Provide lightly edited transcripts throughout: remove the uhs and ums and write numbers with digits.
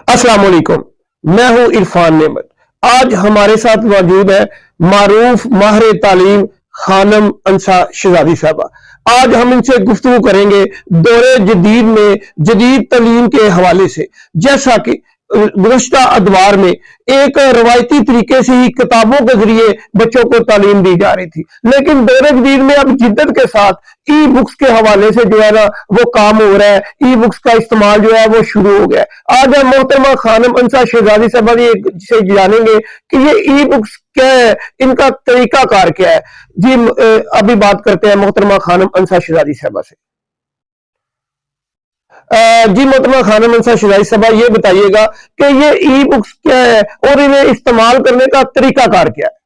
अस्सलाम वालेकुम, मैं हूं इरफान नेमत। आज हमारे साथ मौजूद है मारूफ माहिर तालीम खानम अंसा शहजादी साहबा। आज हम इनसे गुफ्तगू करेंगे दौरे जदीद में जदीद तालीम के हवाले से। जैसा कि गुज़श्ता अदवार में एक रवायती तरीके से ही किताबों के जरिए बच्चों को तालीम दी जा रही थी, लेकिन दौरे जदीद में अब जिद्दत के साथ ई बुक्स के हवाले से जो है ना वो काम हो रहा है। ई बुक्स का इस्तेमाल जो है वो शुरू हो गया है। आज हम मोहतरमा खानम अंसा शहजादी साहबा से जानेंगे कि ये ई बुक्स क्या है, इनका तरीका कार क्या है। जी अभी बात करते हैं मोहतरमा खानम अंसा शहजादी साहबा से। जी मोहतरमा खानम अंसा शहजादी साहबा, ये बताइएगा कि ये ई बुक्स क्या है और इन्हें इस्तेमाल करने का तरीका कार क्या है।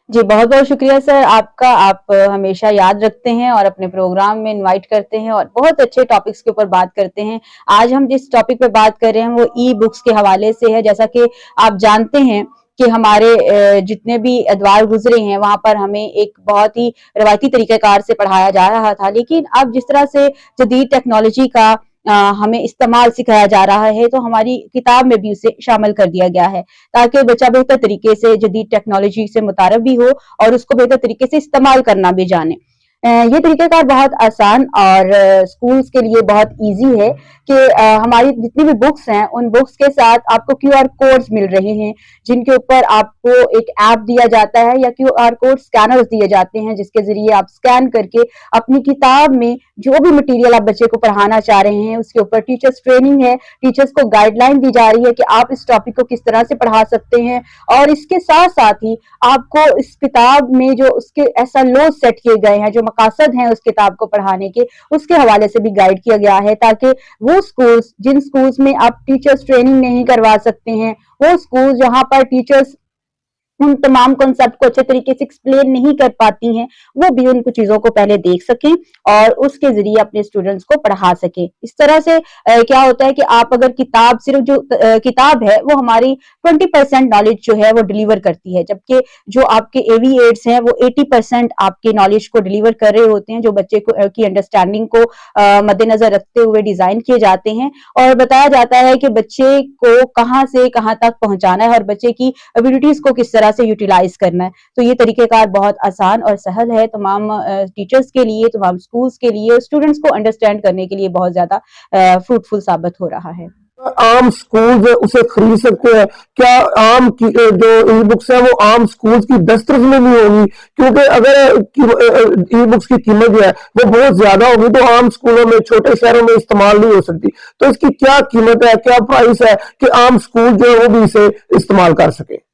जी, बहुत बहुत शुक्रिया सर आपका। आप हमेशा याद रखते हैं और अपने प्रोग्राम में इनवाइट करते हैं और बहुत अच्छे टॉपिक्स के ऊपर बात करते हैं। आज हम जिस टॉपिक पे बात कर रहे हैं वो ई बुक्स के हवाले से है। जैसा कि आप जानते हैं कि हमारे जितने भी अदवार गुजरे हैं वहां पर हमें एक बहुत ही रवायती तरीक़ेकार से पढ़ाया जा रहा था, लेकिन अब जिस तरह से जदीद टेक्नोलॉजी का हमें इस्तेमाल सिखाया जा रहा है तो हमारी किताब में भी उसे शामिल कर दिया गया है, ताकि बच्चा बेहतर तरीके से जदीद टेक्नोलॉजी से मुतारफ भी हो और उसको बेहतर तरीके से इस्तेमाल करना भी जाने। ये तरीक़ेकार बहुत आसान और स्कूल्स के लिए बहुत इजी है कि हमारी जितनी भी बुक्स हैं उन बुक्स के साथ आपको क्यूआर कोड्स मिल रहे हैं, जिनके ऊपर आपको एक ऐप दिया जाता है या क्यूआर कोड स्कैनर्स दिए जाते हैं, जिसके जरिए आप स्कैन करके अपनी किताब में जो भी मटेरियल आप बच्चे को पढ़ाना चाह रहे हैं उसके ऊपर टीचर्स ट्रेनिंग है, टीचर्स को गाइडलाइन दी जा रही है कि आप इस टॉपिक को किस तरह से पढ़ा सकते हैं। और इसके साथ साथ ही आपको इस किताब में जो उसके ऐसा लो सेट किए गए हैं, जो मकासद हैं उस किताब को पढ़ाने के, उसके हवाले से भी गाइड किया गया है, ताकि वो स्कूल्स जिन स्कूल्स में आप टीचर्स ट्रेनिंग नहीं करवा सकते हैं, वो स्कूल जहां पर टीचर्स उन तमाम कॉन्सेप्ट को अच्छे तरीके से एक्सप्लेन नहीं कर पाती हैं, वो भी उन कुछ चीजों को पहले देख सकें और उसके जरिए अपने स्टूडेंट्स को पढ़ा सकें। इस तरह से क्या होता है कि आप अगर किताब सिर्फ जो किताब है वो हमारी 20% नॉलेज जो है वो डिलीवर करती है, जबकि जो आपके एवी एड्स हैं वो 80% आपके नॉलेज को डिलीवर कर रहे होते हैं, जो बच्चे को की अंडरस्टैंडिंग को मद्देनजर रखते हुए डिजाइन किए जाते हैं और बताया जाता है कि बच्चे को कहाँ से कहाँ तक पहुंचाना है और बच्चे की एबिलिटीज को किस तरह से यूटिलाइज करना है। तो ये तरीक़ेकार बहुत आसान और सहल है तमाम टीचर्स के लिए, तमाम स्कूल्स के लिए, स्टूडेंट्स को अंडरस्टैंड करने के लिए बहुत ज्यादा फ्रूटफुल साबित हो रहा है। आम स्कूल उसे खरीद सकते हैं क्या? आम जो ई बुक्स है वो आम स्कूल की दस्तरस में नहीं होगी? क्योंकि अगर ई बुक्स की कीमत जो है वो बहुत ज्यादा होगी तो आम स्कूलों में, छोटे शहरों में इस्तेमाल नहीं हो सकती। तो इसकी क्या कीमत है, क्या प्राइस है कि आम स्कूल जो है वो भी इसे इस्तेमाल कर सके?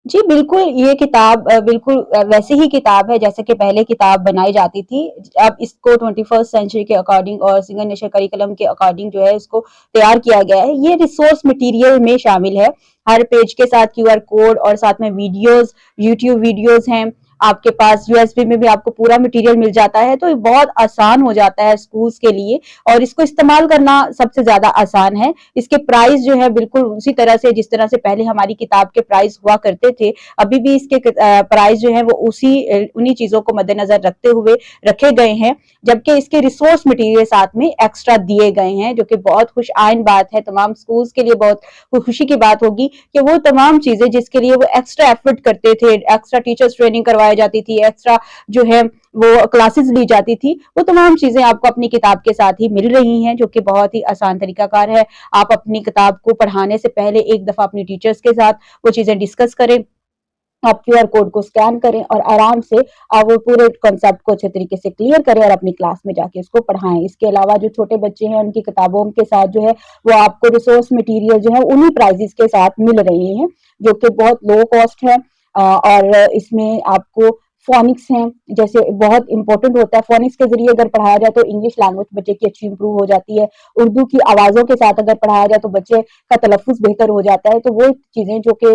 जी बिल्कुल, ये किताब बिल्कुल वैसे ही किताब है जैसे कि पहले किताब बनाई जाती थी। अब इसको 21st सेंचुरी के अकॉर्डिंग और सिंगल नेशनल करिकुलम के अकॉर्डिंग जो है इसको तैयार किया गया है। ये रिसोर्स मटेरियल में शामिल है। हर पेज के साथ क्यूआर कोड और साथ में वीडियोस, यूट्यूब वीडियोस हैं। आपके पास यूएसबी में भी आपको पूरा मटेरियल मिल जाता है, तो ये बहुत आसान हो जाता है स्कूल्स के लिए और इसको इस्तेमाल करना सबसे ज्यादा आसान है। इसके प्राइस जो है बिल्कुल उसी तरह से जिस तरह से पहले हमारी किताब के प्राइस हुआ करते थे, अभी भी इसके प्राइस जो है वो उन्हीं चीजों को मद्देनजर रखते हुए रखे गए हैं, जबकि इसके रिसोर्स मटेरियल साथ में एक्स्ट्रा दिए गए हैं, जो कि बहुत खुश आइन बात है। तमाम स्कूल्स के लिए बहुत खुशी की बात होगी कि वो तमाम चीजें जिसके लिए वो एक्स्ट्रा एफर्ट करते थे, एक्स्ट्रा टीचर्स ट्रेनिंग करवाई जाती थी, एक्स्ट्रा जो है वो क्लासेस ली जाती थी, वो तमाम चीजें आपको अपनी किताब के साथ ही मिल रही हैं, जो कि बहुत ही आसान तरीकाकार है। आप अपनी किताब को पढ़ाने से पहले एक दफा अपनी टीचर्स के साथ वो चीजें डिस्कस करें, आप क्यूआर कोड को स्कैन करें और आराम से आप वो पूरे कॉन्सेप्ट को अच्छे तरीके से क्लियर करें और अपनी क्लास में जाके उसको पढ़ाएं। इसके अलावा जो छोटे बच्चे हैं उनकी किताबों के साथ जो है वो आपको रिसोर्स मटेरियल जो है उन्हीं प्राइजेस के साथ मिल रहे हैं, जो कि बहुत लो कॉस्ट है। और इसमें आपको फोनिक्स हैं, जैसे बहुत इंपॉर्टेंट होता है। फोनिक्स के जरिए अगर पढ़ाया जाए तो इंग्लिश लैंग्वेज बच्चे की अच्छी इंप्रूव हो जाती है। उर्दू की आवाज़ों के साथ अगर पढ़ाया जाए तो बच्चे का तलफ़्फ़ुज़ बेहतर हो जाता है। तो वो चीज़ें जो कि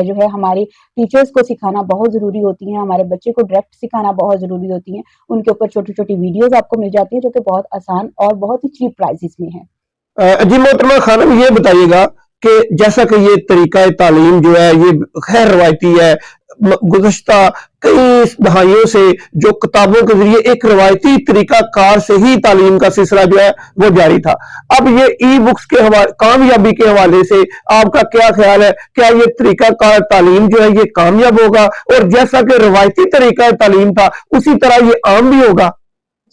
जो है हमारी टीचर्स को सिखाना बहुत ज़रूरी होती हैं, हमारे बच्चे को डायरेक्ट सिखाना बहुत ज़रूरी होती हैं। उनके ऊपर छोटी-छोटी वीडियोज़ आपको मिल जाती हैं, जो कि बहुत आसान और बहुत ही चीप प्राइसेस में है। जी मोहतरमा खानम, ये बताइएगा कि जैसा कि ये तरीका तालीम जो है ये खैर रवायती है, गुज़श्ता कई दहाइयों से जो किताबों के जरिए एक रवायती तरीका कार से ही तालीम का सिलसिला जो है वो जारी था। अब ये ई बुक्स के कामयाबी के हवाले से आपका क्या ख्याल है? क्या ये तरीका कार तालीम जो है ये कामयाब होगा, और जैसा कि रवायती तरीका तालीम था उसी तरह ये आम भी होगा?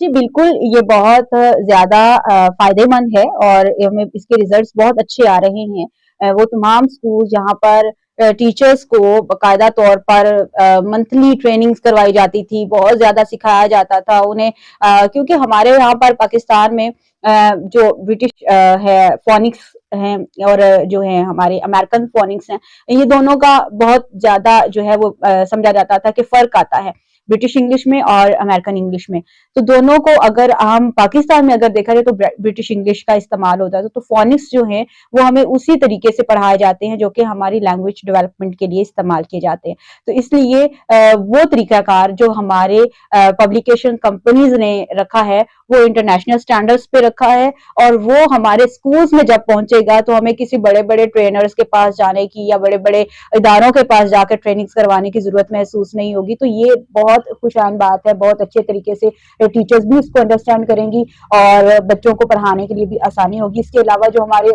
जी बिल्कुल, ये बहुत ज़्यादा फ़ायदेमंद है और हमें इसके रिज़ल्ट्स बहुत अच्छे आ रहे हैं। वो तमाम स्कूल जहाँ पर टीचर्स को बाकायदा तौर पर मंथली ट्रेनिंग्स करवाई जाती थी, बहुत ज़्यादा सिखाया जाता था उन्हें, क्योंकि हमारे यहाँ पर पाकिस्तान में जो ब्रिटिश है फ़ोनिक्स हैं और जो है हमारे अमेरिकन फ़ोनिक्स हैं, ये दोनों का बहुत ज़्यादा जो है वो समझा जाता था कि फ़र्क आता है ब्रिटिश इंग्लिश में और अमेरिकन इंग्लिश में। तो दोनों को अगर हम पाकिस्तान में अगर देखा जाए तो ब्रिटिश इंग्लिश का इस्तेमाल होता है, तो फ़ोनिक्स जो हैं वो हमें उसी तरीके से पढ़ाए जाते हैं जो कि हमारी लैंग्वेज डेवलपमेंट के लिए इस्तेमाल किए जाते हैं। तो इसलिए वो तरीकाकार जो हमारे पब्लिकेशन कंपनीज़ ने रखा है वो इंटरनेशनल स्टैंडर्ड्स पे रखा है, और वो हमारे स्कूल्स में जब पहुंचेगा तो हमें किसी बड़े-बड़े ट्रेनर्स के पास जाने की या बड़े-बड़े इदारों के पास जाकर ट्रेनिंग्स करवाने की ज़रूरत महसूस नहीं होगी। तो ये बहुत खुशाइन बात है, बहुत अच्छे तरीके से टीचर्स भी इसको अंडरस्टैंड करेंगी और बच्चों को पढ़ाने के लिए भी आसानी होगी। इसके अलावा जो हमारे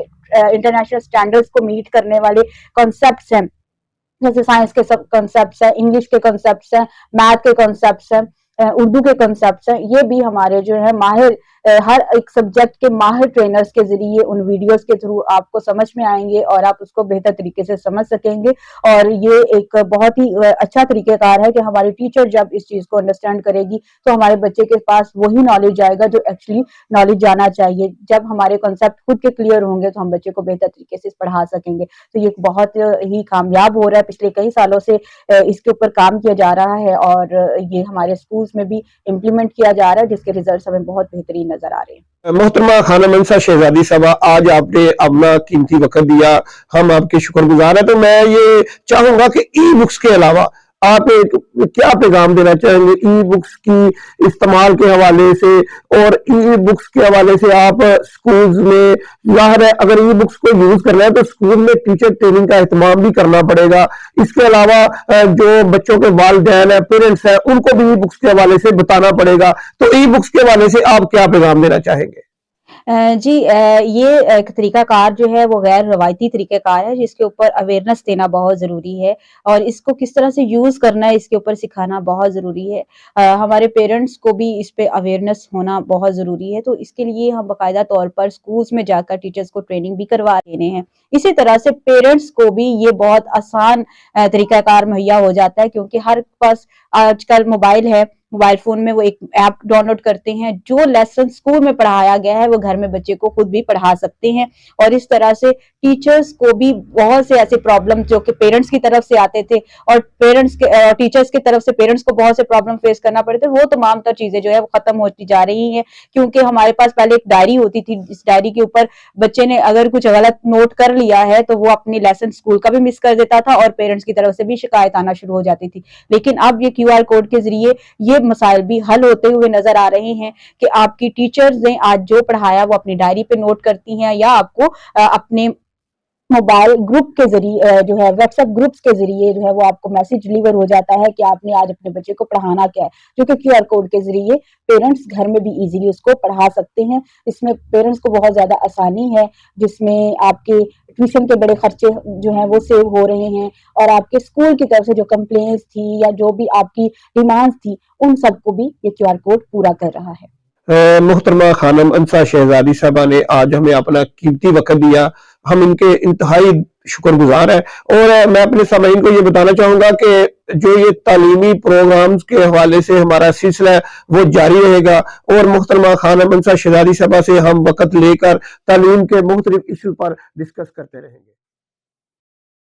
इंटरनेशनल स्टैंडर्ड्स को मीट करने वाले कॉन्सेप्ट्स हैं, जैसे साइंस के सब कॉन्सेप्ट्स हैं, इंग्लिश के कॉन्सेप्ट्स हैं, मैथ के कॉन्सेप्ट्स हैं, उर्दू के कॉन्सेप्ट्स हैं, ये भी हमारे जो है माहिर हर एक सब्जेक्ट के माहिर ट्रेनर्स के जरिए उन वीडियोस के थ्रू आपको समझ में आएंगे और आप उसको बेहतर तरीके से समझ सकेंगे। और ये एक बहुत ही अच्छा तरीक़ेकार है कि हमारी टीचर जब इस चीज़ को अंडरस्टैंड करेगी तो हमारे बच्चे के पास वही नॉलेज आएगा जो एक्चुअली नॉलेज जाना चाहिए। जब हमारे कॉन्सेप्ट खुद के क्लियर होंगे तो हम बच्चे को बेहतर तरीके से पढ़ा सकेंगे। तो ये बहुत ही कामयाब हो रहा है, पिछले कई सालों से इसके ऊपर काम किया जा रहा है और ये हमारे स्कूल्स में भी इम्प्लीमेंट किया जा रहा है, जिसके रिजल्ट हमें बहुत बेहतरीन नजर आ रहे हैं। मोहतरमा खानम अंसा शहजादी साहबा, आज आपने अपना कीमती वक्त दिया, हम आपके शुक्रगुजार हैं। तो मैं ये चाहूंगा कि ई बुक्स के अलावा आप एक क्या पैगाम देना चाहेंगे ई बुक्स की इस्तेमाल के हवाले से, और ई बुक्स के हवाले से आप स्कूल्स में, ज़ाहिर है अगर ई बुक्स को यूज करना है तो स्कूल में टीचर ट्रेनिंग का एहतमाम भी करना पड़ेगा। इसके अलावा जो बच्चों के वालिदैन है, पेरेंट्स है, उनको भी ई बुक्स के हवाले से बताना पड़ेगा। तो ई बुक्स के हवाले से आप क्या पैगाम देना चाहेंगे? जी, ये एक तरीकाकार जो है वो गैर रवायती तरीकाकार है, जिसके ऊपर अवेयरनेस देना बहुत ज़रूरी है और इसको किस तरह से यूज़ करना है इसके ऊपर सिखाना बहुत ज़रूरी है। हमारे पेरेंट्स को भी इस पे अवेयरनेस होना बहुत ज़रूरी है, तो इसके लिए हम बाकायदा तौर पर स्कूल्स में जाकर टीचर्स को ट्रेनिंग भी करवा रहे हैं। इसी तरह से पेरेंट्स को भी ये बहुत आसान तरीकाकार मुहैया हो जाता है, क्योंकि हर पास आजकल मोबाइल है, मोबाइल फ़ोन में वो एक ऐप डाउनलोड करते हैं, जो लेसन स्कूल में पढ़ाया गया है वो घर में बच्चे को खुद भी पढ़ा सकते हैं। और इस तरह से टीचर्स को भी बहुत से ऐसे प्रॉब्लम जो कि पेरेंट्स की तरफ से आते थे और टीचर्स की तरफ से पेरेंट्स को बहुत से प्रॉब्लम फेस करना पड़े थे, वो तमाम तर चीजें जो है वो खत्म होती जा रही हैं। क्योंकि हमारे पास पहले एक डायरी होती थी, इस डायरी के ऊपर बच्चे ने अगर कुछ गलत नोट कर लिया है तो वो अपनी लेसन स्कूल का भी मिस कर देता था और पेरेंट्स की तरफ से भी शिकायत आना शुरू हो जाती थी। लेकिन अब ये QR कोड के जरिए ये मसाइल भी हल होते हुए नजर आ रहे हैं कि आपकी टीचर्स ने आज जो पढ़ाया वो अपनी डायरी पे नोट करती हैं, या आपको अपने मोबाइल ग्रुप के जरिए जो है व्हाट्सएप ग्रुप्स के जरिए जो है वो आपको मैसेज डिलीवर हो जाता है कि आपने आज अपने बच्चे को पढ़ाना क्या है, जो कि QR कोड के जरिए पेरेंट्स घर में भी इजीली उसको पढ़ा सकते हैं। इसमें पेरेंट्स को बहुत ज्यादा आसानी है, जिसमें आपके ट्यूशन के बड़े खर्चे जो हैं वो सेव हो रहे हैं और आपके स्कूल की तरफ से जो कंप्लेंट्स थी या जो भी आपकी डिमांड्स थी उन सबको भी ये QR कोड पूरा कर रहा है। मोहतरमा खानम अंसा शहजादी साहबा ने आज हमें अपना कीमती वक्त दिया, हम इनके इंतहाई शुक्रगुजार हैं। और मैं अपने सामईन को ये बताना चाहूंगा कि जो ये तालीमी प्रोग्राम्स के हवाले से हमारा सिलसिला है वो जारी रहेगा और मोहतरमा खानम अंसा शहजादी साहबा से हम वक्त लेकर तालीम के मुख्तलिफ इशू पर डिस्कस करते रहेंगे।